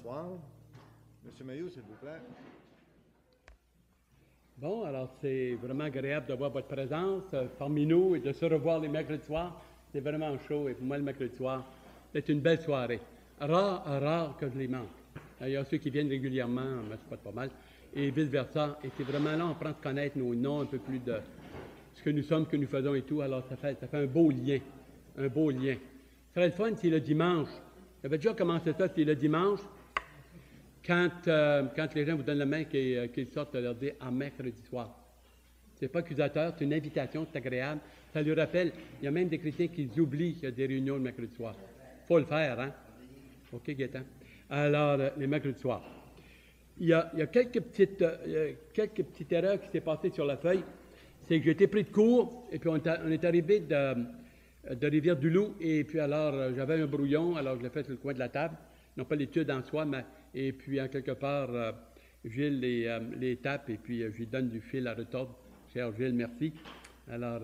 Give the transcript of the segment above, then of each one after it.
soir. Monsieur Mailloux, s'il vous plaît. Bon, alors c'est vraiment agréable de voir votre présence parmi nous et de se revoir les mercredis soirs. C'est vraiment chaud et pour moi, le mercredi soir, c'est une belle soirée. Rare que je les manque. Il y a ceux qui viennent régulièrement, mais c'est pas mal, et vice-versa. Et c'est vraiment là, on prend à se connaître nos noms, un peu plus de ce que nous sommes, ce que nous faisons et tout. Alors ça fait un beau lien, un beau lien. Ce serait le fun si le dimanche, j'avais déjà commencé ça, si le dimanche, quand les gens vous donnent la main, qu'ils sortent de leur dire « à mercredi soir ». C'est pas accusateur, c'est une invitation, c'est agréable. Ça lui rappelle, il y a même des chrétiens qui oublient qu'il y a des réunions le mercredi soir. Il faut le faire, hein? OK, Gaétan. Alors, les mercredis soirs. Il y a quelques petites erreurs qui s'est passées sur la feuille. C'est que j'ai été pris de court, et puis on est arrivé de Rivière-du-Loup, et puis alors, j'avais un brouillon, alors je l'ai fait sur le coin de la table. Non pas l'étude en soi, mais, et puis en quelque part, Gilles les tape, et puis je lui donne du fil à retordre. Cher Gilles, merci. Alors,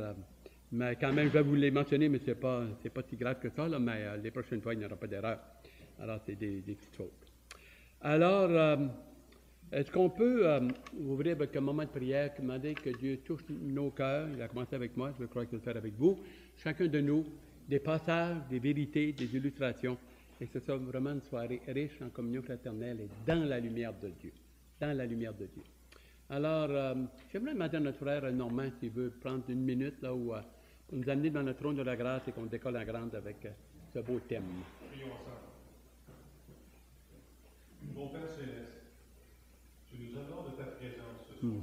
mais quand même, je vais vous les mentionner, mais c'est pas si grave que ça, là, mais les prochaines fois, il n'y aura pas d'erreur. Alors, c'est des petites choses. Alors, est-ce qu'on peut ouvrir avec un moment de prière, demander que Dieu touche nos cœurs? Il a commencé avec moi, je crois qu'il va le faire avec vous. Chacun de nous, des passages, des vérités, des illustrations, et que ce soit vraiment une soirée riche en communion fraternelle et dans la lumière de Dieu. Dans la lumière de Dieu. Alors, j'aimerais demander à notre frère Normand s'il veut prendre une minute là où pour nous amener dans le trône de la grâce et qu'on décolle en grande avec ce beau thème. Prions ensemble. Mon Père Céleste, tu nous honores de ta présence ce soir.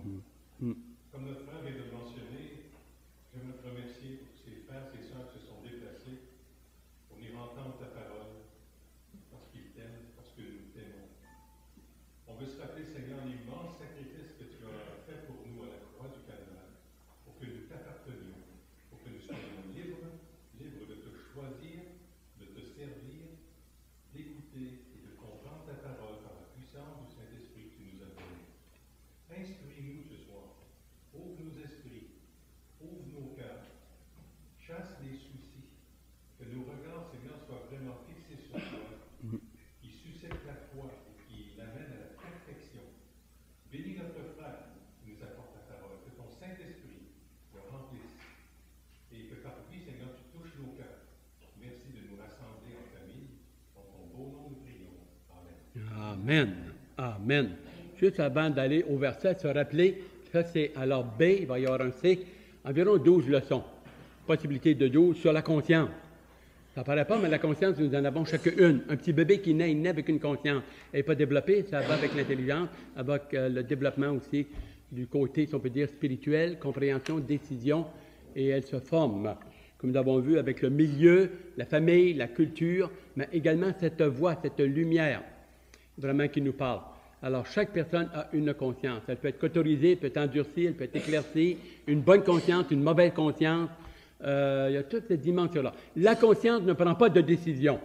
Comme notre frère vient de le mentionner, j'aimerais te remercier pour ces frères et sœurs qui se sont déplacés pour venir entendre ta parole, parce qu'ils t'aiment, parce que nous t'aimons. On veut se rappeler, Seigneur, l'immense sacrifice que tu as fait pour nous à la croix du Calvaire, pour que nous t'appartenions, pour que nous soyons libres de te choisir, de te servir, d'écouter et de comprendre ta parole par la puissance du Saint-Esprit que tu nous as donné. Instruis-nous ce soir. Ouvre nos esprits. Ouvre nos cœurs. Chasse les soucis. Que nos regards, Seigneur, soient vraiment fixés sur toi, qui suscite la foi et qui l'amène à la perfection. Bénis notre frère qui nous apporte ta parole. Que ton Saint-Esprit le remplisse. Et que par lui, Seigneur, tu touches nos cœurs. Merci de nous rassembler en famille. En ton beau nom, nous prions. Amen. Amen. Amen. Juste avant d'aller au verset, se rappeler, ça c'est alors B, il va y avoir un C, environ 12 leçons. Possibilité de 12 sur la conscience. Ça ne paraît pas, mais la conscience, nous en avons chacune. Un petit bébé qui naît, il naît avec une conscience. Elle n'est pas développée, ça va avec l'intelligence, avec le développement aussi du côté, si on peut dire, spirituel, compréhension, décision, et elle se forme. Comme nous l'avons vu avec le milieu, la famille, la culture, mais également cette voix, cette lumière, vraiment qui nous parle. Alors, chaque personne a une conscience. Elle peut être cautorisée, elle peut être endurcie, elle peut être éclaircie, une bonne conscience, une mauvaise conscience. Il y a toutes ces dimensions-là. La conscience ne prend pas de décision.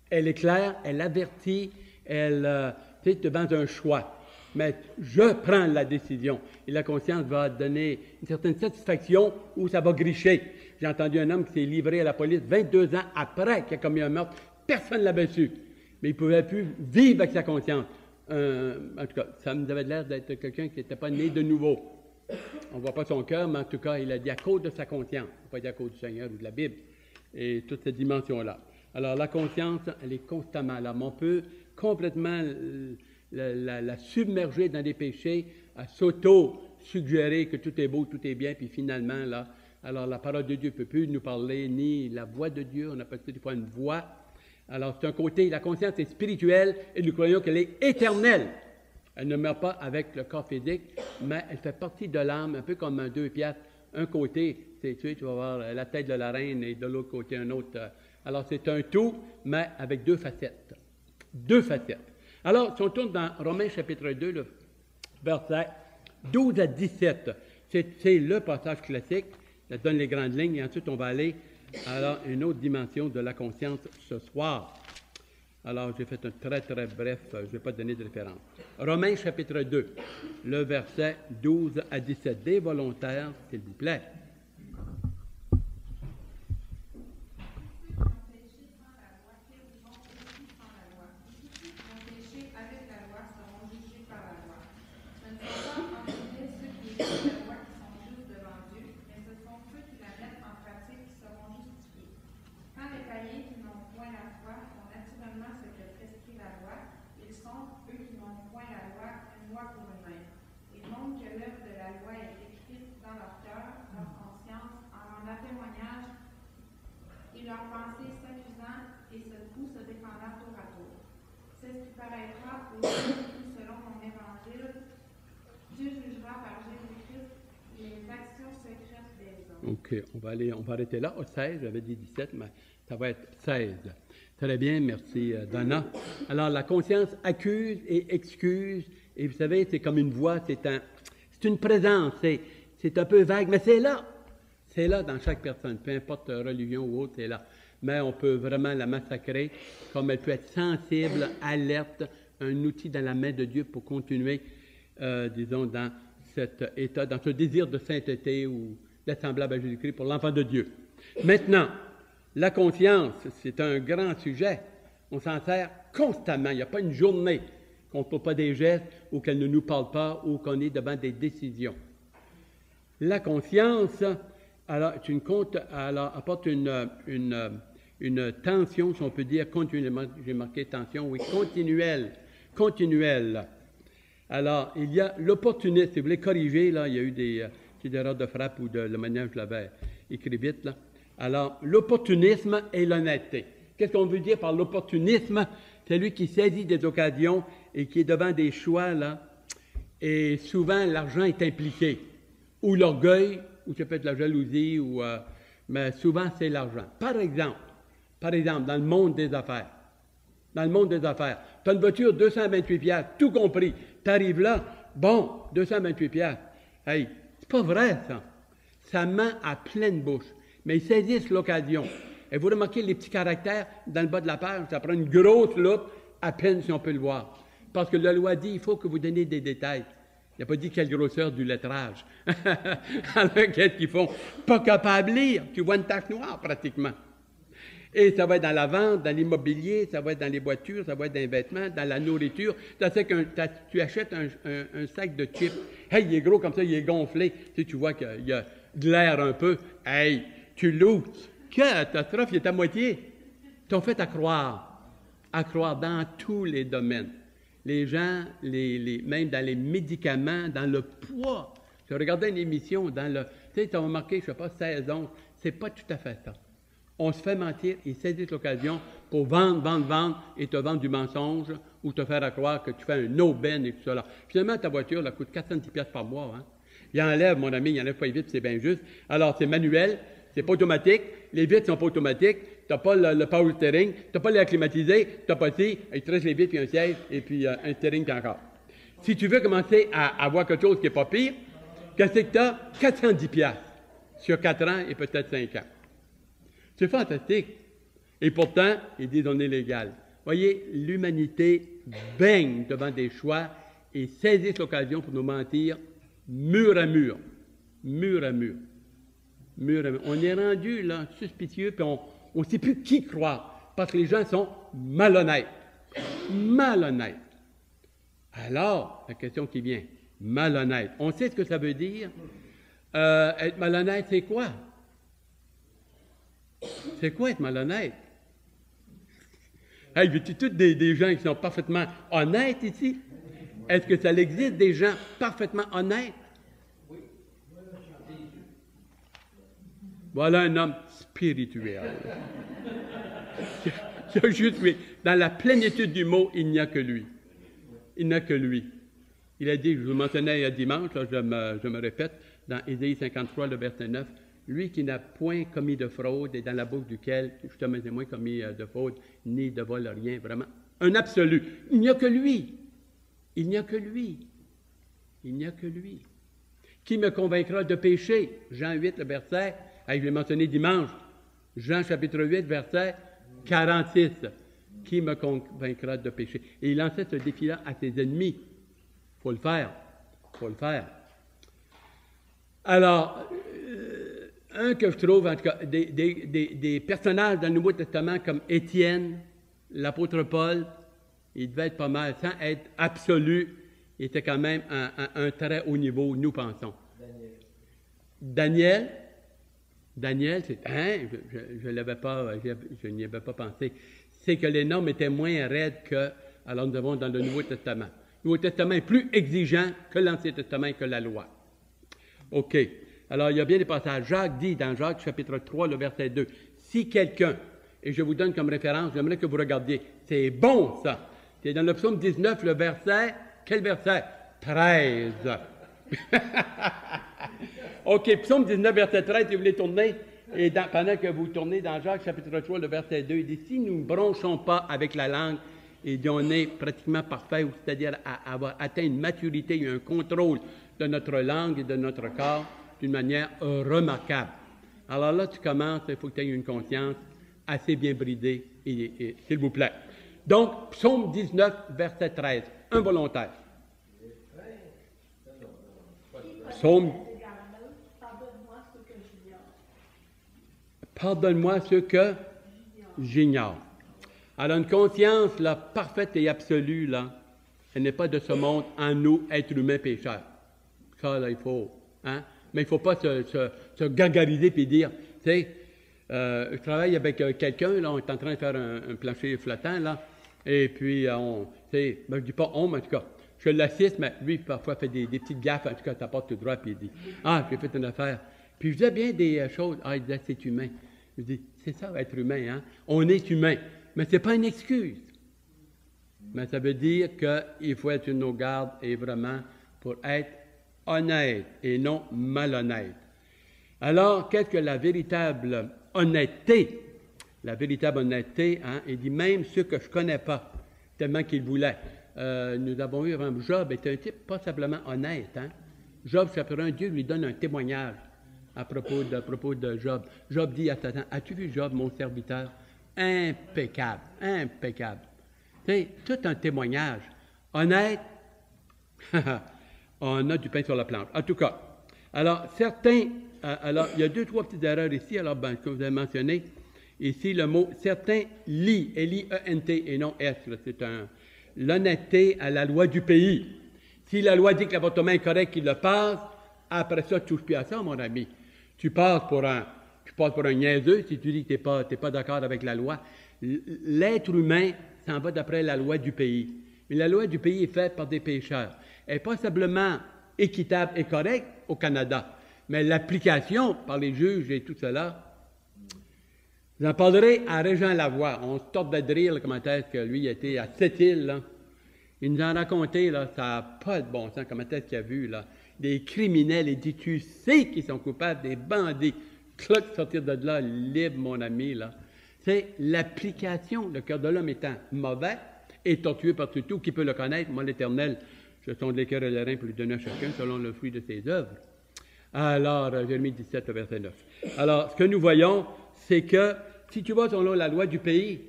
Elle est claire, elle avertit, elle, tu es devant un choix. Mais je prends la décision. Et la conscience va donner une certaine satisfaction ou ça va gricher. J'ai entendu un homme qui s'est livré à la police 22 ans après qu'il a commis un meurtre. Personne ne l'avait su. Mais il ne pouvait plus vivre avec sa conscience. En tout cas, ça nous avait l'air d'être quelqu'un qui n'était pas né de nouveau. On ne voit pas son cœur, mais en tout cas, il a dit à cause de sa conscience. Il n'a pas dit à cause du Seigneur ou de la Bible. Et toute cette dimension-là. Alors, la conscience, elle est constamment là. Mais on peut complètement la submerger dans des péchés, à s'auto-suggérer que tout est beau, tout est bien, puis finalement, là, alors la parole de Dieu ne peut plus nous parler, ni la voix de Dieu, on appelle ça des fois une voix. Alors, c'est un côté, la conscience est spirituelle, et nous croyons qu'elle est éternelle. Elle ne meurt pas avec le corps physique, mais elle fait partie de l'âme, un peu comme un 2 piastres. Un côté, c'est tu vas voir la tête de la reine, et de l'autre côté, un autre. Alors, c'est un tout, mais avec deux facettes. Deux facettes. Alors, si on tourne dans Romains chapitre 2, le verset 12 à 17, c'est le passage classique, ça donne les grandes lignes, et ensuite on va aller à une autre dimension de la conscience ce soir. Alors, j'ai fait un très, très bref, je ne vais pas donner de référence. Romains chapitre 2, le verset 12 à 17, des volontaires, s'il vous plaît. leurs pensées s'accusant ou se défendant tour à tour. C'est ce qui paraîtra aussi selon mon évangile. Dieu jugera par Jésus-Christ les actions secrètes des hommes. OK, on va arrêter là. 16, j'avais dit 17, mais ça va être 16. Très bien, merci Donna. Alors, la conscience accuse et excuse, et vous savez, c'est comme une voix, c'est une présence, c'est un peu vague, mais c'est là. C'est là dans chaque personne, peu importe religion ou autre, c'est là. Mais on peut vraiment la massacrer, comme elle peut être sensible, alerte, un outil dans la main de Dieu pour continuer, disons, dans cet état, dans ce désir de sainteté ou d'être semblable à Jésus-Christ pour l'enfant de Dieu. Maintenant, la conscience, c'est un grand sujet. On s'en sert constamment. Il n'y a pas une journée qu'on ne trouve pas des gestes ou qu'elle ne nous parle pas ou qu'on est devant des décisions. La conscience, alors, apporte une tension, si on peut dire, continuellement. J'ai marqué tension, oui, continuelle. Alors, il y a l'opportuniste. Si vous voulez corriger, là, il y a eu des erreurs de frappe ou de la manière que je l'avais écrit vite, là. Alors, l'opportunisme et l'honnêteté. Qu'est-ce qu'on veut dire par l'opportunisme? C'est lui qui saisit des occasions et qui est devant des choix, là. Et souvent, l'argent est impliqué. Ou l'orgueil, ou ça peut être la jalousie, mais souvent, c'est l'argent. Par exemple, dans le monde des affaires. Tu as une voiture, 228 $, tout compris. Tu arrives là, bon, 228 $. Hey, c'est pas vrai, ça. Ça ment à pleine bouche. Mais ils saisissent l'occasion. Et vous remarquez les petits caractères dans le bas de la page, ça prend une grosse loupe, à peine si on peut le voir. Parce que la loi dit, il faut que vous donniez des détails. Il n'a pas dit quelle grosseur du lettrage. Alors, qu'est-ce qu'ils font? Pas capable de lire. Tu vois une tache noire, pratiquement. Et ça va être dans la vente, dans l'immobilier, ça va être dans les voitures, ça va être dans les vêtements, dans la nourriture. Tu achètes un sac de chips. Hey, il est gros comme ça, il est gonflé. Tu vois qu'il y a de l'air un peu. Hey, tu l'ouvres. Catastrophe, il est à moitié. T'ont fait à croire dans tous les domaines. Les gens, même dans les médicaments, dans le poids. Je regardais une émission tu sais, tu as remarqué, je ne sais pas, 16 ans, c'est pas tout à fait ça. On se fait mentir, ils saisissent l'occasion pour vendre et te vendre du mensonge ou te faire croire que tu fais un aubaine et tout ça. Finalement, ta voiture, elle coûte 410 $ par mois. Hein? Il enlève, mon ami, il enlève pas les vitres, c'est bien juste. Alors, c'est manuel, c'est pas automatique, les vitres sont pas automatiques, tu n'as pas le power steering, tu n'as pas l'air climatisé, tu n'as pas ci, il te reste les vitres, puis un siège, et puis un steering puis encore. Si tu veux commencer à avoir quelque chose qui n'est pas pire, qu'est-ce que tu as? 410 $ sur 4 ans et peut-être 5 ans. C'est fantastique. Et pourtant, ils disent on est légal. Voyez, l'humanité baigne devant des choix et saisit l'occasion pour nous mentir mur à mur. On est rendu là, suspicieux, puis on ne sait plus qui croire, parce que les gens sont malhonnêtes. Alors, la question qui vient, malhonnête. On sait ce que ça veut dire. Être malhonnête, c'est quoi? C'est quoi être malhonnête? Hey, veux-tu tous des gens qui sont parfaitement honnêtes ici? Est-ce que ça existe des gens parfaitement honnêtes? Oui. Voilà un homme spirituel. Dans la plénitude du mot, il n'y a que lui. Il n'a que lui. Il a dit, je vous mentionnais dimanche, là, je me répète, dans Ésaïe 53, le verset 9, lui qui n'a point commis de fraude et dans la bouche duquel, justement, c'est moins commis de fraude, ni de vol, rien, vraiment. Un absolu. Il n'y a que lui. Il n'y a que lui. Qui me convaincra de péché? Jean 8, le verset, je l'ai mentionné dimanche. Jean chapitre 8, verset 46. Qui me convaincra de péché? Et il lançait ce défi-là à ses ennemis. Il faut le faire. Alors, un que je trouve, en tout cas, des personnages dans le Nouveau Testament comme Étienne, l'apôtre Paul, il devait être pas mal, sans être absolu, il était quand même à un très haut niveau, nous pensons. Daniel, c'est, je l'avais pas, je n'y avais pas pensé. C'est que les normes étaient moins raides que, alors nous avons dans le Nouveau Testament. Le Nouveau Testament est plus exigeant que l'Ancien Testament et que la loi. OK. Alors, il y a bien des passages. Jacques dit, dans Jacques chapitre 3, le verset 2, « Si quelqu'un, et je vous donne comme référence, j'aimerais que vous regardiez, c'est bon ça. C'est dans le psaume 19, le verset, quel verset? 13. OK, psaume 19, verset 13, si vous voulez tourner, et pendant que vous tournez dans Jacques chapitre 3, le verset 2, il dit, si nous ne bronchons pas avec la langue, et on est pratiquement parfait, c'est-à-dire à avoir atteint une maturité et un contrôle de notre langue et de notre corps d'une manière remarquable. Alors là, tu commences, il faut que tu aies une conscience assez bien bridée, et s'il vous plaît. Donc, psaume 19, verset 13, un volontaire. Psaume. Pardonne-moi ce que j'ignore. Alors, une conscience là, parfaite et absolue, là, elle n'est pas de ce monde en nous, êtres humains pécheurs. Ça, là, il faut. Hein? Mais il ne faut pas se gargariser et dire, tu sais, je travaille avec quelqu'un, là, on est en train de faire un plancher flottant, là, et puis, tu sais, ben, je ne dis pas on, mais en tout cas, je l'assiste, mais lui, parfois, fait des petites gaffes, en tout cas, ça porte tout droit, puis il dit, ah, j'ai fait une affaire. Puis je disais bien des choses, ah, il disait, c'est humain. Je dis, c'est ça, être humain, hein? On est humain. Mais ce n'est pas une excuse. Mais ça veut dire qu'il faut être sur nos gardes et vraiment pour être honnête et non malhonnête. Alors, qu'est-ce que la véritable honnêteté? La véritable honnêteté, hein, il dit même ceux que je ne connais pas, tellement qu'il voulait. Nous avons eu, Job était un type pas simplement honnête. Hein? Job, chapitre 1, Dieu lui donne un témoignage à propos de Job. Job dit à Satan, as-tu vu Job, mon serviteur? Impeccable, impeccable. Tu sais, tout un témoignage. Honnête, on a du pain sur la planche. En tout cas, alors, certains, alors, il y a 2-3 petites erreurs ici, alors, ben, comme vous avez mentionné, ici, le mot, certains lient, L-I-E-N-T, et non S, là, c'est l'honnêteté à la loi du pays. Si la loi dit que l'avortement est correct, qu'il le passe, après ça, tu ne touches plus à ça, mon ami. Tu passes pour un niaiseux si tu dis que tu n'es pas d'accord avec la loi. L'être humain s'en va d'après la loi du pays. Mais la loi du pays est faite par des pécheurs. Elle n'est pas simplement équitable et correcte au Canada, mais l'application par les juges et tout cela. Vous en parlerez à Régent Lavoie. On se tord de rire comment est-ce que lui était à Sept-Îles. Là. Il nous en racontait, là, ça n'a pas de bon sens, comment est-ce qu'il a vu, là. Des criminels, il dit, tu sais qu'ils sont coupables, des bandits. Cloque sortir de là, libre, mon ami, là. C'est l'application, le cœur de l'homme étant mauvais et tortueux par-dessus tout, qui peut le connaître? Moi, l'Éternel, je sonde les cœurs et les reins pour lui donner à chacun selon le fruit de ses œuvres. Alors, Jérémie 17, verset 9. Alors, ce que nous voyons, c'est que si tu vas selon la loi du pays,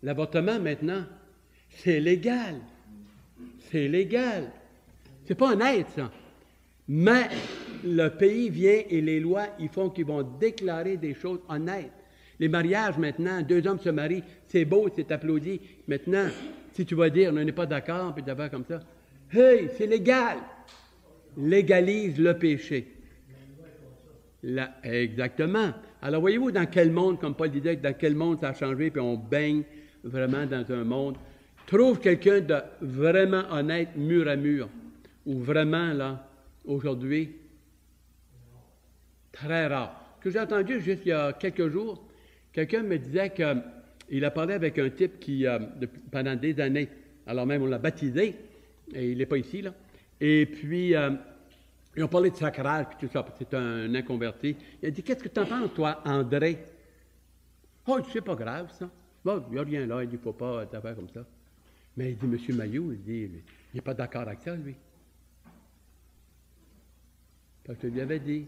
l'avortement, maintenant, c'est légal. C'est légal. C'est pas honnête, ça. Mais le pays vient et les lois, ils font qu'ils vont déclarer des choses honnêtes. Les mariages, maintenant, 2 hommes se marient, c'est beau, c'est applaudi. Maintenant, si tu vas dire, on n'est pas d'accord, puis d'abord comme ça, hey, c'est légal. Légalise le péché. Là, exactement. Alors, voyez-vous dans quel monde, comme Paul disait, dans quel monde ça a changé, puis on baigne vraiment dans un monde. Trouve quelqu'un de vraiment honnête, mur à mur, ou vraiment, là, aujourd'hui, très rare. Ce que j'ai entendu juste il y a quelques jours, quelqu'un me disait qu'il a parlé avec un type qui, pendant des années, alors même on l'a baptisé, et il n'est pas ici, là, et puis, ils ont parlé de sacrage, puis tout ça, parce que c'est un inconverti. Il a dit, qu'est-ce que tu en penses, toi, André? Oh, c'est pas grave, ça. Bon, il n'y a rien là, il dit, il ne faut pas t'affaire comme ça. Mais il dit, M. Mailloux, il dit, il n'est pas d'accord avec ça, lui. Parce que je lui avais dit.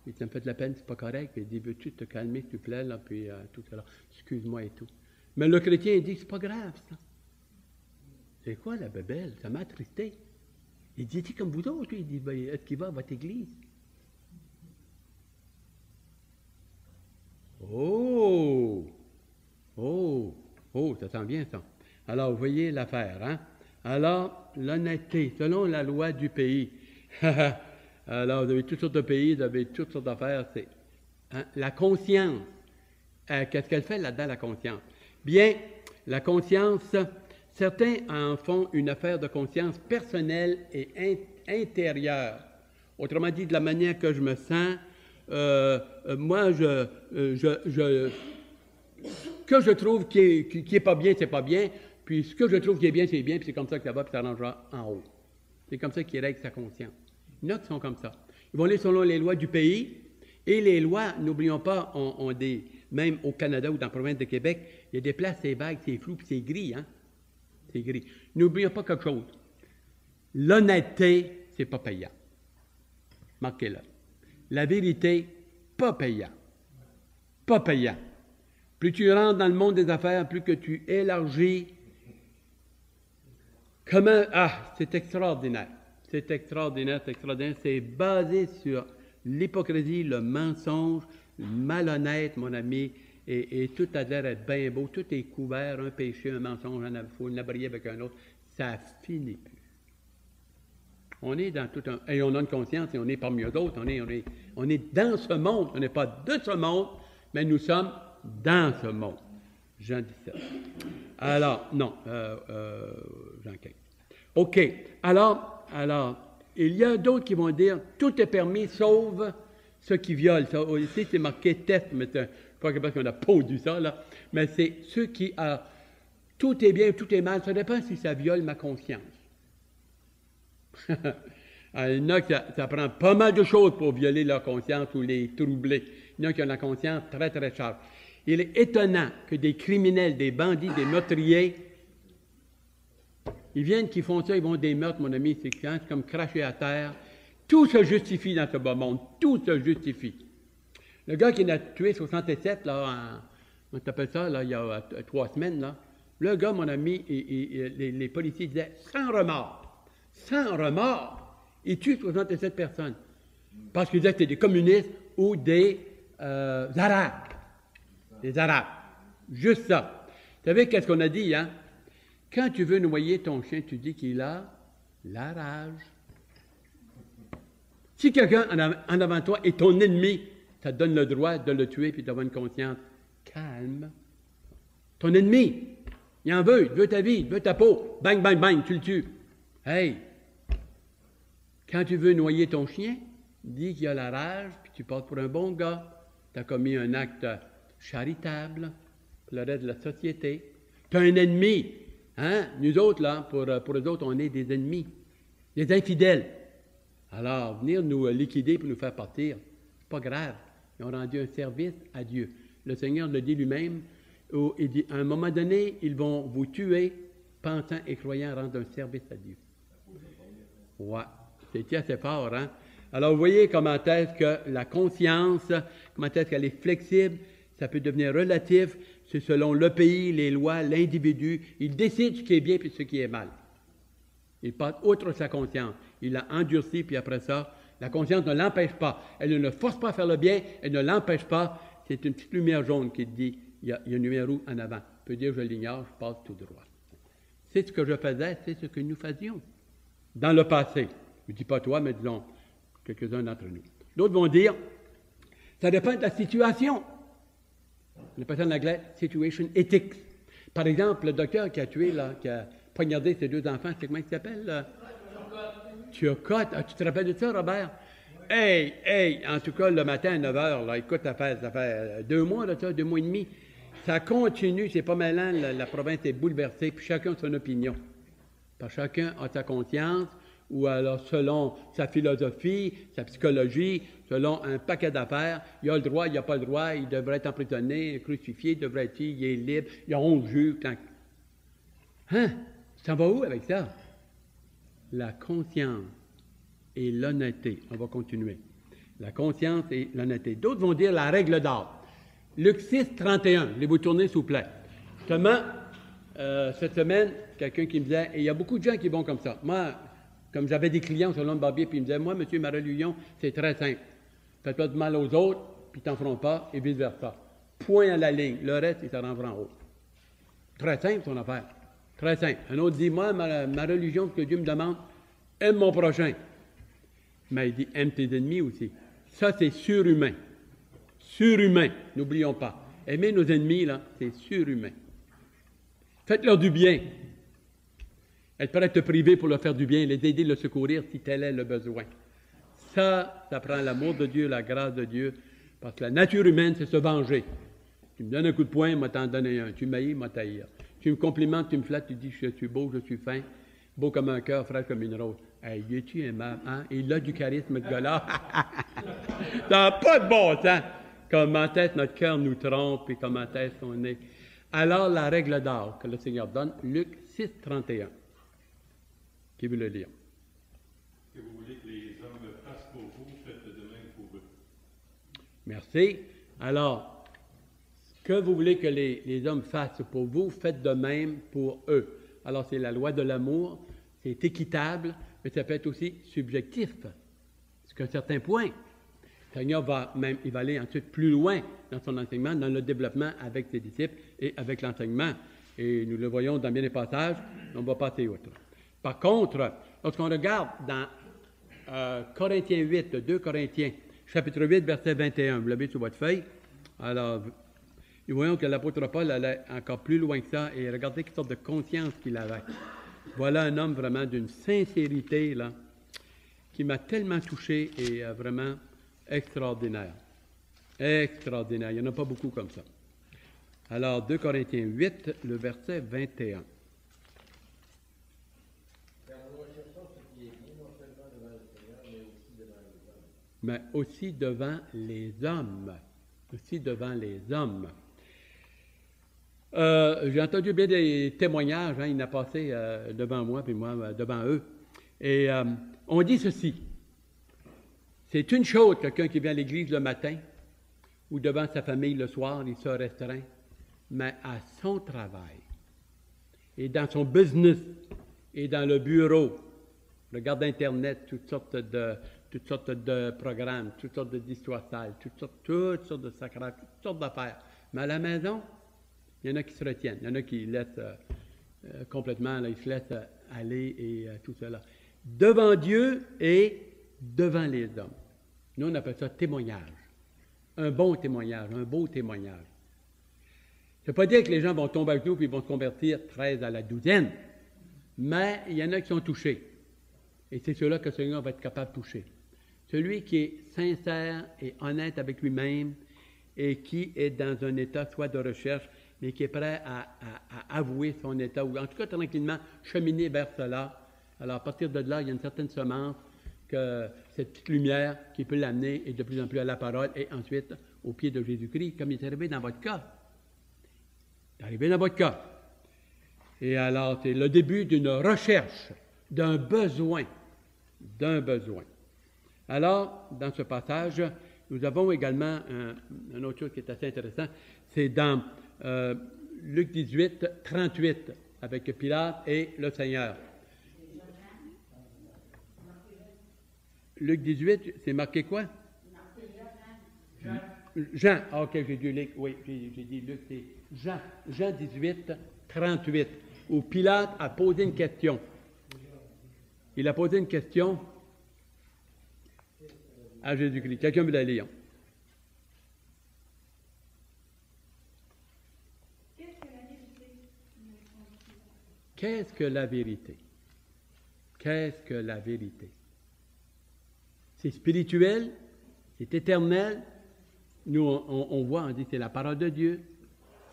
Il dit, ça me fait de la peine, c'est pas correct. Puis il dit, veux-tu te calmer, s'il te plaît, là, puis tout ça, là. Excuse-moi et tout. Mais le chrétien, il dit, c'est pas grave, ça. C'est quoi, la bébelle? Ça m'a attristé. Il dit, es-tu comme vous autres? Il dit, ben, est-ce qu'il va à votre église? Oh! Oh! Oh, ça sent bien, ça. Alors, vous voyez l'affaire, hein? Alors, l'honnêteté, selon la loi du pays. Alors, vous avez toutes sortes de pays, vous avez toutes sortes d'affaires. C'est hein? La conscience. Qu'est-ce qu'elle fait là-dedans, la conscience? Bien, la conscience, certains en font une affaire de conscience personnelle et intérieure. Autrement dit, de la manière que je me sens, moi, que je trouve qui est pas bien, c'est pas bien, puis ce que je trouve qui est bien, c'est bien, puis c'est comme ça que ça va, puis ça arrangera en haut. C'est comme ça qu'il règle sa conscience. Il y en a qui sont comme ça. Ils vont aller selon les lois du pays, et les lois, n'oublions pas, ont des, même au Canada ou dans la province de Québec, il y a des places, c'est vague, c'est flou, puis c'est gris, hein? C'est gris. N'oublions pas quelque chose. L'honnêteté, c'est pas payant. Marquez-le. La vérité, pas payant. Pas payant. Plus tu rentres dans le monde des affaires, plus que tu élargis. Comment... Ah, c'est extraordinaire. C'est extraordinaire, c'est extraordinaire. C'est basé sur l'hypocrisie, le mensonge, malhonnête, mon ami, et tout a l'air d'être bien beau. Tout est couvert, un péché, un mensonge, il faut l'abrier avec un autre. Ça finit plus. On est dans tout un... Et on a une conscience, et on est parmi eux autres. On est dans ce monde. On n'est pas de ce monde, mais nous sommes dans ce monde. Jean 17. Alors, non, Jean 15. OK. Alors, il y a d'autres qui vont dire, tout est permis, sauf ceux qui violent. Ça, ici, c'est marqué test, mais je ne sais pas parce qu'on n'a pas dit ça, là. Mais c'est ceux qui... tout est bien, tout est mal. Ça dépend si ça viole ma conscience. Il y en a qui ça prend pas mal de choses pour violer leur conscience ou les troubler. Il y en a qui ont la conscience très, très charge. Il est étonnant que des criminels, des bandits, des meurtriers, ils viennent, qui font ça, ils vont des meurtres, mon ami, c'est comme cracher à terre. Tout se justifie dans ce bas monde. Tout se justifie. Le gars qui en a tué 67, là, on t'appelle ça, là, il y a 3 semaines, là. Le gars, mon ami, les policiers disaient sans remords. Sans remords. Il tue 67 personnes. Parce qu'ils disaient que c'était des communistes ou des Arabes. Des Arabes. Juste ça. Vous savez qu'est-ce qu'on a dit, hein? Quand tu veux noyer ton chien, tu dis qu'il a la rage. Si quelqu'un en avant de toi est ton ennemi, ça te donne le droit de le tuer puis d'avoir une conscience calme. Ton ennemi, il en veut, il veut ta vie, il veut ta peau. Bang, bang, bang, tu le tues. Hey! Quand tu veux noyer ton chien, dis qu'il a la rage, puis tu passes pour un bon gars. Tu as commis un acte charitable pour le reste de la société. Tu as un ennemi. Hein? Nous autres, là, pour eux autres, on est des ennemis, des infidèles. Alors, venir nous liquider pour nous faire partir, c'est pas grave. Ils ont rendu un service à Dieu. Le Seigneur le dit lui-même. Il dit, à un moment donné, ils vont vous tuer, pensant et croyant rendre un service à Dieu. Ouais, c'est assez fort, hein? Alors, vous voyez comment est-ce que la conscience, comment est-ce qu'elle est flexible, ça peut devenir relatif, c'est selon le pays, les lois, l'individu. Il décide ce qui est bien et ce qui est mal. Il passe outre sa conscience. Il l'a endurci, puis après ça, la conscience ne l'empêche pas. Elle ne le force pas à faire le bien, elle ne l'empêche pas. C'est une petite lumière jaune qui te dit, il y a une lumière rouge en avant. Tu peux dire, je l'ignore, je passe tout droit. C'est ce que je faisais, c'est ce que nous faisions dans le passé. Je ne dis pas toi, mais disons quelques-uns d'entre nous. D'autres vont dire, ça dépend de la situation. On appelle ça en anglais « situation ethics ». Par exemple, le docteur qui a tué, là, qui a poignardé ses 2 enfants, c'est comment il s'appelle? Turcotte. Ah, tu te rappelles de ça, Robert? Hey, en tout cas, le matin à 9 h, là, écoute, ça fait 2 mois, là, 2 mois et demi. Ça continue, c'est pas malin, la province est bouleversée, puis chacun a son opinion. Parce que chacun a sa conscience, ou alors selon sa philosophie, sa psychologie, selon un paquet d'affaires, il a le droit, il n'a pas le droit, il devrait être emprisonné, crucifié, il devrait être, il est libre, il y a 11 juges. Hein? Ça va où avec ça? La conscience et l'honnêteté. On va continuer. La conscience et l'honnêteté. D'autres vont dire la règle d'or. Luc 6, 31. Je vais vous tourner, s'il vous plaît. Justement, cette semaine, quelqu'un qui me disait, et il y a beaucoup de gens qui vont comme ça. Moi, comme j'avais des clients sur l'homme barbier, puis ils me disaient, moi, monsieur, ma religion, c'est très simple. Faites pas de mal aux autres, puis t'en feront pas, et vice-versa. Point à la ligne. Le reste, ils s'arrangeront en haut. Très simple, son affaire. Très simple. Un autre dit, moi, ma religion, ce que Dieu me demande, aime mon prochain. Mais il dit, aime tes ennemis aussi. Ça, c'est surhumain. Surhumain, n'oublions pas. Aimer nos ennemis, là, c'est surhumain. Faites-leur du bien. Être prêt à te priver pour leur faire du bien, les aider, le secourir si tel est le besoin. Ça prend l'amour de Dieu, la grâce de Dieu, parce que la nature humaine, c'est se venger. Tu me donnes un coup de poing, moi t'en donner un. Tu m'haïs, moi t'haïr. Tu me complimentes, tu me flattes, tu dis je suis beau, je suis fin, beau comme un cœur, fraîche comme une rose. Hey, es-tu aimable, hein? Il a du charisme, ce gars-là. Ça n'a pas de bon sens. Comment est-ce notre cœur nous trompe et comment est-ce qu'on est. Alors, la règle d'or que le Seigneur donne, Luc 6, 31. Qui veut le lire? Que vous voulez que les hommes fassent pour vous, faites de même pour eux. Merci. Alors, ce que vous voulez que les hommes fassent pour vous, faites de même pour eux. Alors, c'est la loi de l'amour, c'est équitable, mais ça peut être aussi subjectif. Jusqu'à un certain point. Le Seigneur va aller ensuite plus loin dans son enseignement, dans le développement avec ses disciples et avec l'enseignement. Et nous le voyons dans bien des passages, on va passer outre. Par contre, lorsqu'on regarde dans Corinthiens 8, 2 Corinthiens, chapitre 8, verset 21, vous l'avez sur votre feuille. Alors, nous voyons que l'apôtre Paul allait encore plus loin que ça et regardez quelle sorte de conscience qu'il avait. Voilà un homme vraiment d'une sincérité là, qui m'a tellement touché et vraiment extraordinaire. Extraordinaire. Il n'y en a pas beaucoup comme ça. Alors, 2 Corinthiens 8, le verset 21. Mais aussi devant les hommes. Aussi devant les hommes. J'ai entendu bien des témoignages, hein, il a passé devant moi, puis moi devant eux. Et on dit ceci. C'est une chose, quelqu'un qui vient à l'église le matin ou devant sa famille le soir, il se restreint, mais à son travail et dans son business et dans le bureau, regarde Internet, toutes sortes de programmes, toutes sortes d'histoires sales, toutes sortes de sacrages, toutes sortes d'affaires. Mais à la maison, il y en a qui se retiennent, il y en a qui laissent complètement, là, ils se laissent aller et tout cela. Devant Dieu et devant les hommes. Nous, on appelle ça témoignage. Un bon témoignage, un beau témoignage. Ça ne veut pas dire que les gens vont tomber avec nous et vont se convertir 13 à la douzaine, mais il y en a qui sont touchés. Et c'est ceux-là que le Seigneur va être capable de toucher. Celui qui est sincère et honnête avec lui-même et qui est dans un état soit de recherche, mais qui est prêt à avouer son état, ou en tout cas tranquillement cheminer vers cela. Alors à partir de là, il y a une certaine semence que cette petite lumière qui peut l'amener et de plus en plus à la parole et ensuite au pied de Jésus-Christ, comme il est arrivé dans votre cas. C'est arrivé dans votre cas. Et alors, c'est le début d'une recherche, d'un besoin. Alors, dans ce passage, nous avons également une autre chose qui est assez intéressant, c'est dans Luc 18, 38, avec Pilate et le Seigneur. Luc 18, c'est marqué quoi? Jean. Ah, OK, j'ai dit Luc. Oui, j'ai dit Luc, c'est Jean. Jean 18, 38, où Pilate a posé une question. Il a posé une question à Jésus-Christ. Quelqu'un veut la lire? Qu'est-ce que la vérité? Qu'est-ce que la vérité? C'est spirituel, c'est éternel. Nous, on voit, on dit c'est la parole de Dieu.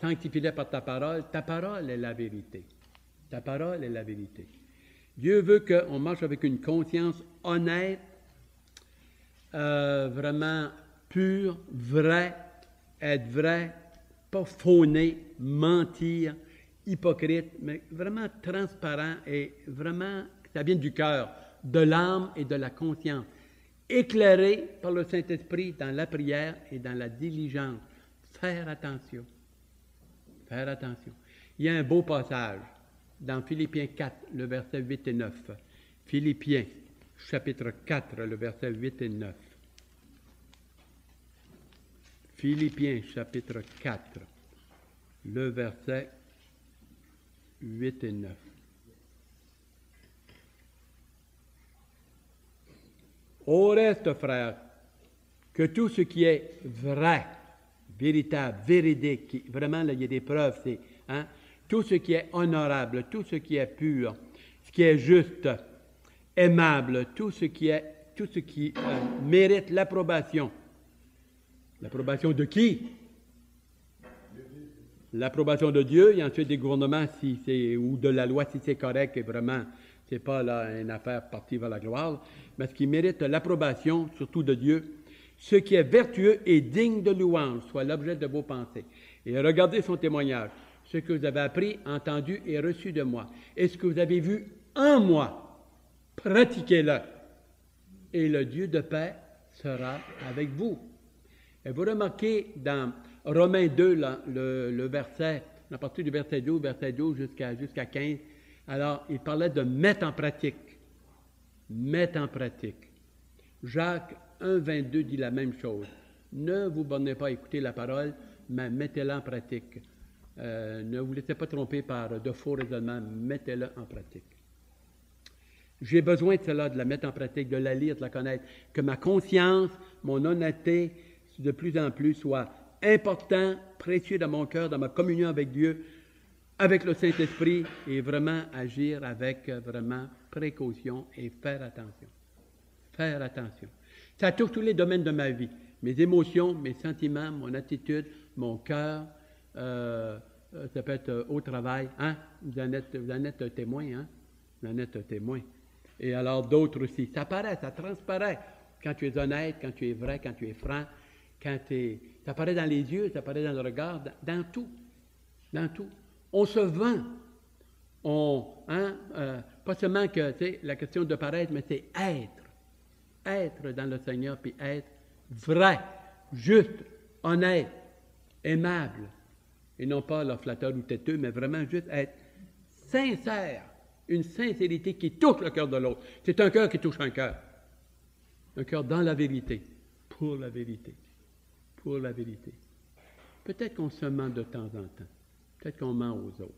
Sanctifie-les par ta parole. Ta parole est la vérité. Ta parole est la vérité. Dieu veut qu'on marche avec une conscience honnête, vraiment pure, vraie, être vrai, pas fauner, mentir, hypocrite, mais vraiment transparent et vraiment, ça vient du cœur, de l'âme et de la conscience. Éclairé par le Saint-Esprit dans la prière et dans la diligence. Faire attention. Faire attention. Il y a un beau passage dans Philippiens 4, le verset 8 et 9. Philippiens, chapitre 4, le verset 8 et 9. Philippiens, chapitre 4, le verset 8 et 9. Au reste, frères, que tout ce qui est vrai, véritable, véridique, qui, vraiment, là, il y a des preuves, c'est, hein, tout ce qui est honorable, tout ce qui est pur, ce qui est juste, aimable, tout ce qui est tout ce qui mérite l'approbation. L'approbation de qui? L'approbation de Dieu, et ensuite des gouvernements si c'est, ou de la loi si c'est correct et vraiment, c'est pas là une affaire partie vers la gloire, mais ce qui mérite l'approbation, surtout de Dieu, ce qui est vertueux et digne de louange, soit l'objet de vos pensées. Et regardez son témoignage, ce que vous avez appris, entendu et reçu de moi, et ce que vous avez vu en moi, pratiquez-le, et le Dieu de paix sera avec vous. Et vous remarquez dans Romains 2, là, le verset, à partir du verset 12 jusqu'à 15, alors il parlait de mettre en pratique. Mettre en pratique. Jacques 1, 22 dit la même chose. Ne vous bornez pas à écouter la parole, mais mettez-la en pratique. Ne vous laissez pas tromper par de faux raisonnements, mettez-la en pratique. J'ai besoin de cela, de la mettre en pratique, de la lire, de la connaître, que ma conscience, mon honnêteté, de plus en plus, soit important, précieux dans mon cœur, dans ma communion avec Dieu, avec le Saint-Esprit, et vraiment agir avec vraiment précaution et faire attention. Faire attention. Ça touche tous les domaines de ma vie. Mes émotions, mes sentiments, mon attitude, mon cœur, ça peut être au travail. Hein? Vous en êtes témoin, hein? Vous en êtes témoin. Et alors d'autres aussi. Ça paraît, ça transparaît. Quand tu es honnête, quand tu es vrai, quand tu es franc, ça paraît dans les yeux, ça paraît dans le regard, dans tout. Dans tout. On se vend. Pas seulement que c'est la question de paraître, mais c'est être. Être dans le Seigneur, puis être vrai, juste, honnête, aimable. Et non pas le flatteur ou têteux, mais vraiment juste être sincère. Une sincérité qui touche le cœur de l'autre. C'est un cœur qui touche un cœur. Un cœur dans la vérité, pour la vérité. Pour la vérité. Peut-être qu'on se ment de temps en temps. Peut-être qu'on ment aux autres.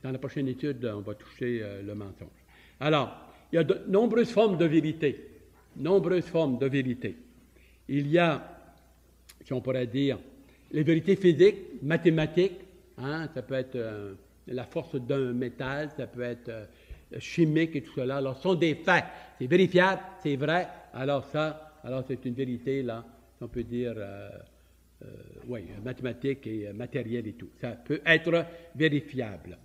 Dans la prochaine étude, on va toucher le mensonge. Alors, il y a de nombreuses formes de vérité. Nombreuses formes de vérité. Il y a, si on pourrait dire, les vérités physiques, mathématiques. Hein, ça peut être la force d'un métal, ça peut être chimique et tout cela. Alors, ce sont des faits. C'est vérifiable, c'est vrai. Alors c'est une vérité, là, on peut dire, mathématique et matériel et tout. Ça peut être vérifiable.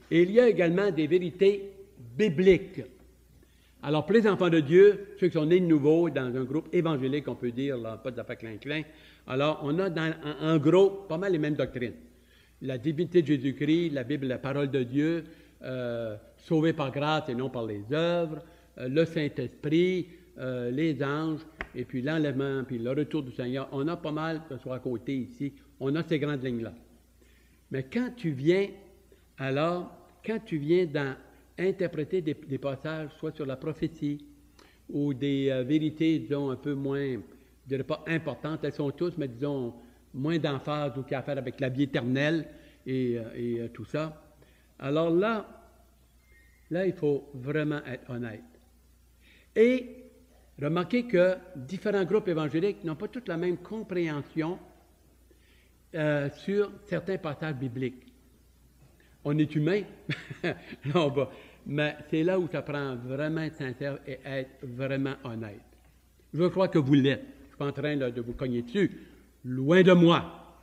Et il y a également des vérités bibliques. Alors, pour les enfants de Dieu, ceux qui sont nés de nouveau dans un groupe évangélique, on peut dire, là, pas de affaires clin-clin, alors on a en gros pas mal les mêmes doctrines. La divinité de Jésus-Christ, la Bible, la parole de Dieu, sauvé par grâce et non par les œuvres, le Saint-Esprit, les anges, et puis l'enlèvement, puis le retour du Seigneur. On a pas mal, que ce soit à côté ici, on a ces grandes lignes-là. Mais quand tu viens dans interpréter des passages, soit sur la prophétie, ou des vérités, disons, un peu moins, je dirais pas importantes, elles sont tous, mais disons, moins d'emphase ou qui a à faire avec la vie éternelle et tout ça. Alors là, il faut vraiment être honnête. Et remarquez que différents groupes évangéliques n'ont pas toutes la même compréhension sur certains passages bibliques. On est humain, mais c'est là où ça prend vraiment être sincère et être vraiment honnête. Je crois que vous l'êtes. Je ne suis pas en train de vous cogner dessus. Loin de moi.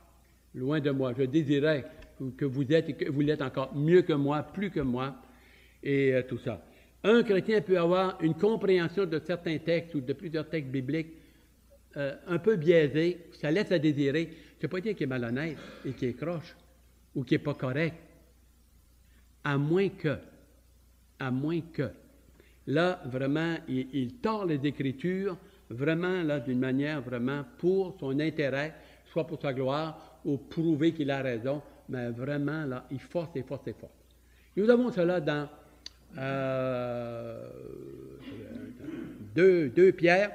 Loin de moi. Je désirais que vous êtes et que vous l'êtes encore mieux que moi, plus que moi, et tout ça. Un chrétien peut avoir une compréhension de certains textes ou de plusieurs textes bibliques un peu biaisés, ça laisse à désirer. Je ne pas dire qu'il est malhonnête et qu'il est croche ou qu'il n'est pas correct. À moins que, là, vraiment, il tord les Écritures, vraiment, là, d'une manière, vraiment, pour son intérêt, soit pour sa gloire, ou prouver qu'il a raison, mais vraiment, là, il force et force et force. Nous avons cela dans 2 Pierre,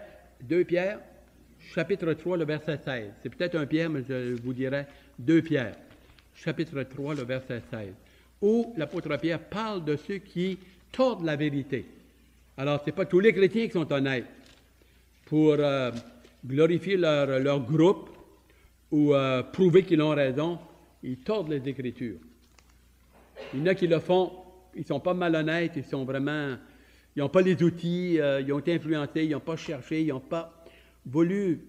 chapitre 3, le verset 16. C'est peut-être 1 Pierre, mais je vous dirais 2 Pierre, chapitre 3, le verset 16. Où l'apôtre Pierre parle de ceux qui tordent la vérité. Alors, ce n'est pas tous les chrétiens qui sont honnêtes pour glorifier leur groupe ou prouver qu'ils ont raison. Ils tordent les Écritures. Il y en a qui le font, ils ne sont pas malhonnêtes, ils sont vraiment Ils n'ont pas les outils, ils ont été influencés, ils n'ont pas cherché, ils n'ont pas voulu.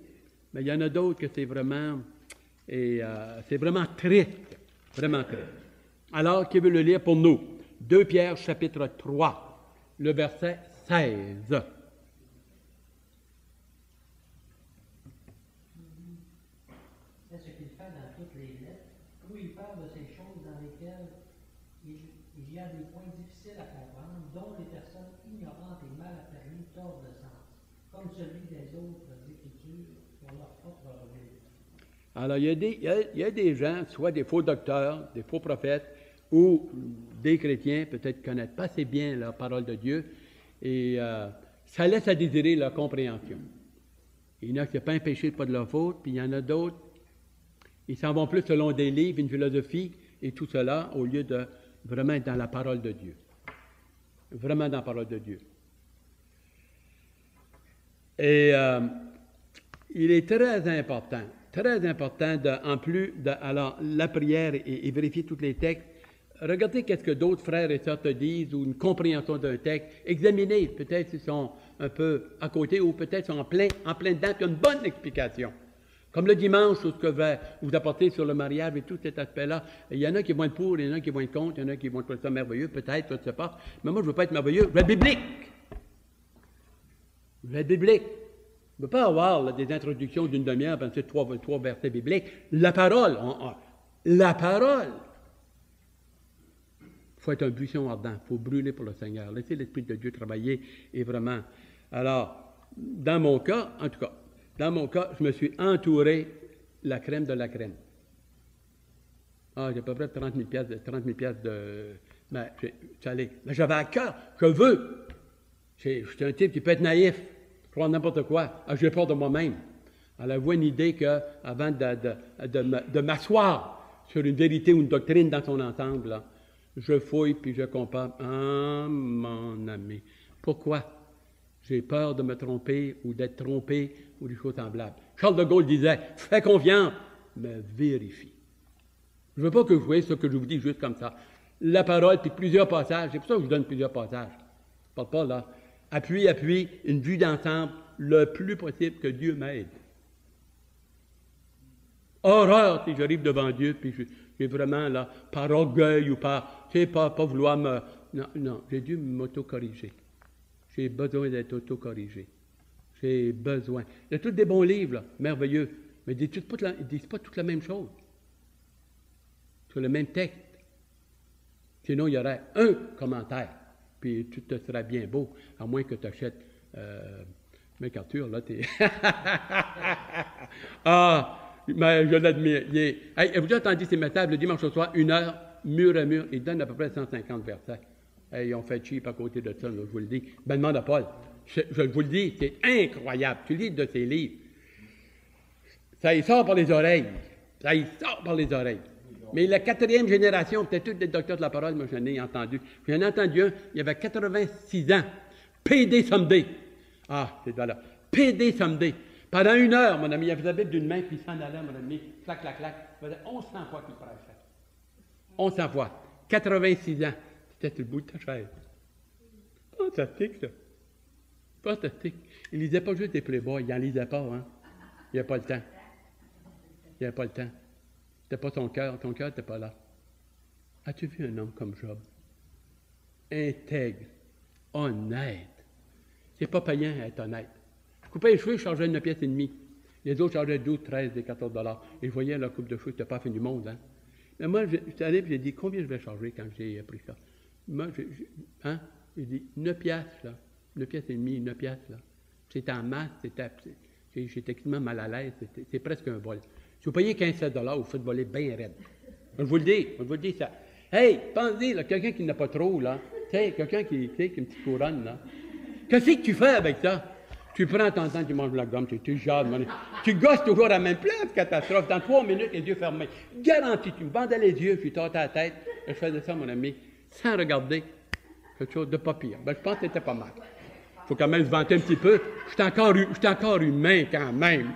Mais il y en a d'autres que c'est vraiment triste, vraiment triste. Alors, qui veut le lire pour nous? 2 Pierre, chapitre 3, le verset 16. Ça, ce qu'il fait dans toutes les lettres, où il parle de ces choses dans lesquelles il y a des points difficiles à comprendre, dont les personnes ignorantes et mal apparues tordent le sens, comme celui des autres Écritures pour leur propre orgueil. Alors, il y a des gens, soit des faux docteurs, des faux prophètes, ou des chrétiens, peut-être ne connaissent pas assez bien la parole de Dieu, et ça laisse à désirer leur compréhension. Il y en a qui n'ont pas un péché, pas de leur faute, puis il y en a d'autres, ils s'en vont plus selon des livres, une philosophie, et tout cela, au lieu de vraiment être dans la parole de Dieu. Vraiment dans la parole de Dieu. Et il est très important, en plus de alors, la prière et vérifier tous les textes, regardez qu'est-ce que d'autres frères et sœurs te disent, ou une compréhension d'un texte, examinez, peut-être s'ils sont un peu à côté, ou peut-être sont en plein dedans, puis une bonne explication. Comme le dimanche, tout ce que je vais vous apporter sur le mariage et tout cet aspect-là, il y en a qui vont être pour, il y en a qui vont être contre, il y en a qui vont trouver ça merveilleux, peut-être, je ne sais pas. Mais moi, je ne veux pas être merveilleux, je veux être biblique. Je veux être biblique. Je ne veux pas avoir là, des introductions d'une demi-heure, penser trois versets bibliques. La parole, la parole. Il faut être un buisson ardent, il faut brûler pour le Seigneur. Laissez l'Esprit de Dieu travailler et vraiment. Alors, dans mon cas, en tout cas, je me suis entouré la crème de la crème. Ah, j'ai à peu près 30 000 piastres de... Mais j'avais à cœur, je veux. Je suis un type qui peut être naïf, croire n'importe quoi. Ah, j'ai peur de moi-même. Alors, avoir une idée qu'avant de m'asseoir sur une vérité ou une doctrine dans son ensemble, là, je fouille puis je compare. Ah, mon ami, pourquoi? J'ai peur de me tromper ou d'être trompé ou des choses semblables. Charles de Gaulle disait, fais confiance, mais vérifie. Je ne veux pas que vous voyez ce que je vous dis juste comme ça. La parole, puis plusieurs passages, c'est pour ça que je vous donne plusieurs passages. Je ne parle pas là. Appui, une vue d'ensemble, le plus possible que Dieu m'aide. Horreur si j'arrive devant Dieu, puis j'ai vraiment là, par orgueil ou par, tu sais, pas vouloir me... Non, j'ai dû m'auto-corriger. J'ai besoin d'être auto-corrigé. J'ai besoin. Il y a tous des bons livres, là, merveilleux, mais ils ne disent pas toute la même chose. Sur le même texte. Sinon, il y aurait un commentaire, puis tout te sera bien beau, à moins que tu achètes... mec Arthur, là, t'es... Ah! Mais je l'admire. Hey, vous avez entendu ces messages le dimanche au soir, 1 heure, mur à mur, il donne à peu près 150 versets. Hey, ils ont fait cheap à côté de ça, là, je vous le dis. Ben, demande à Paul. Je vous le dis, c'est incroyable. Tu lis de ces livres. Ça y sort par les oreilles. Mais la 4e génération, peut-être tous des docteurs de la parole, moi j'en ai entendu. J'en ai entendu un, il avait 86 ans. PD Someday. Ah, c'est là. PD Someday. Pendant 1 heure, mon ami, il avait la Bible d'une main, puis il s'en allait, mon ami, clac, clac, clac. Ça faisait 1100 fois qu'il prêchait. 1100 fois. 86 ans. C'était le bout de ta chaise. Fantastique, ça. Fantastique. Il lisait pas juste des Playboys, il n'en lisait pas, hein. Il n'avait pas le temps. C'était pas ton cœur n'était pas là. As-tu vu un homme comme Job? Intègre, honnête. C'est pas payant à être honnête. Je coupais les cheveux, je chargeais 1 pièce et demie. Les autres chargeaient 12, 13 et 14 $. Et je voyais la coupe de cheveux, c'était pas la fin du monde, hein. Mais moi, je suis allé et j'ai dit, combien je vais charger quand j'ai pris ça? Moi, j'ai dit, 9 piastres, là. 9 pièces et demie, 9 piastres, là. C'était en masse, j'étais extrêmement mal à l'aise, c'est presque un vol. Si vous payez 15 $, vous faites voler bien raide. Je vous le dis ça. Hey, pensez, là, quelqu'un qui n'a pas trop, là, tu sais, quelqu'un qui a une petite couronne, là. Qu'est-ce que tu fais avec ça? Tu prends ton temps, tu manges la gomme, tu jases, tu gosses toujours à la même place, catastrophe. Dans 3 minutes, les yeux fermés. Garanti, tu me bandais les yeux, puis tu tâtais la tête. Et je faisais ça, mon ami, sans regarder quelque chose de pas pire. Ben, je pense que c'était pas mal. Il faut quand même se vanter un petit peu. Je suis encore humain, quand même.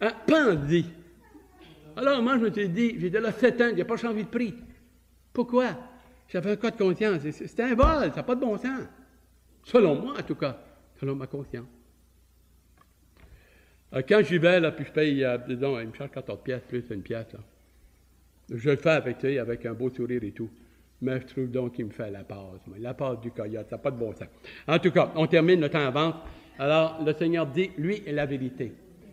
Hein, pense-y. Alors, moi, je me suis dit, j'étais là 7 ans, il n'a pas changé de prix. Pourquoi? J'avais un cas de conscience. C'était un vol, ça n'a pas de bon sens. Selon moi, en tout cas. Selon ma conscience. Quand j'y vais, là, puis je paye, disons, il me charge 14 pièces plus une pièce, là. Je le fais avec, tu sais, avec un beau sourire et tout. Mais je trouve donc qu'il me fait la passe. La passe du coyote, ça n'a pas de bon sens. En tout cas, on termine, le temps avance. Alors, le Seigneur dit, lui est la vérité.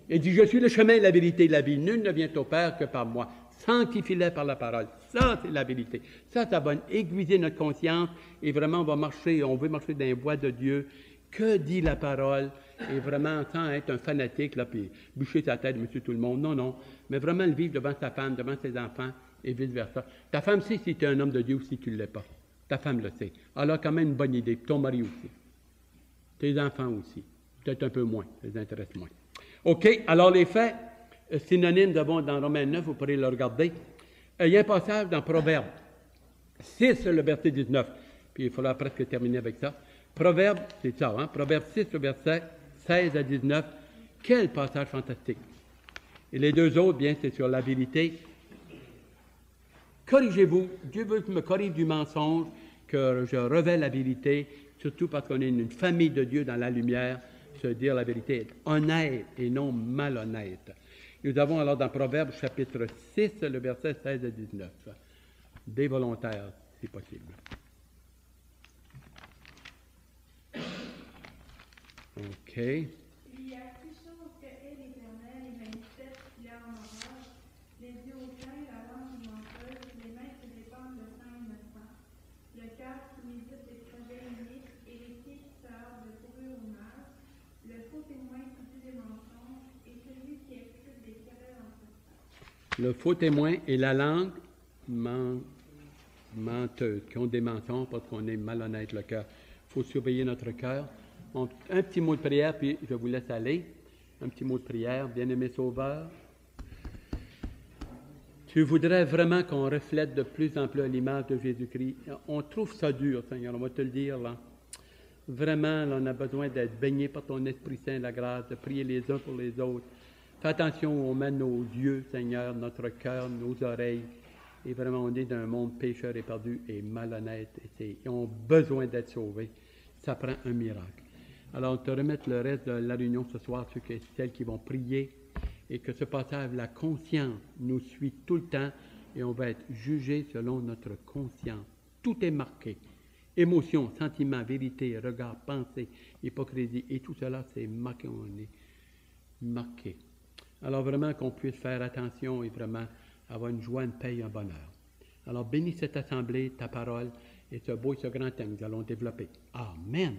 Il dit, je suis le chemin, la vérité et la vie. Nul ne vient au Père que par moi. Sanctifie-les par la parole. Ça, c'est la vérité. Ça va aiguiser notre conscience et vraiment, on veut marcher dans les voies de Dieu. Que dit la parole? Et vraiment, sans être un fanatique, là, puis boucher sa tête, monsieur tout le monde. Non, non. Mais vraiment le vivre devant sa femme, devant ses enfants, et vice-versa. Ta femme sait si tu es un homme de Dieu ou si tu ne l'es pas. Ta femme le sait. Alors, quand même une bonne idée. Ton mari aussi. Tes enfants aussi. Peut-être un peu moins. Ça les intéresse moins. OK. Alors, les faits synonymes dans Romains 9, vous pourrez le regarder. Il y a un passage dans Proverbe 6, le verset 19. Puis, il faudra presque terminer avec ça. Proverbe, c'est ça, hein? Proverbe 6, le verset 16 à 19. Quel passage fantastique. Et les deux autres, bien, c'est sur la vérité. Corrigez-vous. Dieu veut que je me corrige du mensonge, que je révèle la vérité, surtout parce qu'on est une famille de Dieu dans la lumière, se dire la vérité, être honnête et non malhonnête. Nous avons alors dans Proverbe chapitre 6, le verset 16 à 19. Des volontaires, si possible. OK. Il y a six choses que est l'Éternel, et manifeste qu'il a en horreur, les yeux aucun, la langue menteuse, les mains qui répandent le sang innocent, le cœur qui médite des projets iniques, et les pieds qui se hâtent de courir au mal, le faux témoin qui dit des mensonges, et celui qui excite des querelles entre frères. Le faux témoin et la langue menteuse, qui ont des mensonges parce qu'on est malhonnête le cœur. Il faut surveiller notre cœur. Un petit mot de prière, puis je vous laisse aller. Un petit mot de prière. Bien-aimé Sauveur, tu voudrais vraiment qu'on reflète de plus en plus l'image de Jésus-Christ. On trouve ça dur, Seigneur, on va te le dire, là. Vraiment, là, on a besoin d'être baigné par ton Esprit Saint, la grâce, de prier les uns pour les autres. Fais attention où on met nos yeux, Seigneur, notre cœur, nos oreilles. Et vraiment, on est dans un monde pécheur et perdu et malhonnête. Et ils ont besoin d'être sauvés. Ça prend un miracle. Alors, on te remet le reste de la réunion ce soir, celles qui vont prier, et que ce passage, la conscience, nous suit tout le temps, et on va être jugé selon notre conscience. Tout est marqué. Émotion, sentiment, vérité, regard, pensée, hypocrisie, et tout cela, c'est marqué, on est marqué. Alors, vraiment qu'on puisse faire attention et vraiment avoir une joie, une paix, un bonheur. Alors, bénis cette assemblée, ta parole, et ce beau et ce grand thème que nous allons développer. Amen.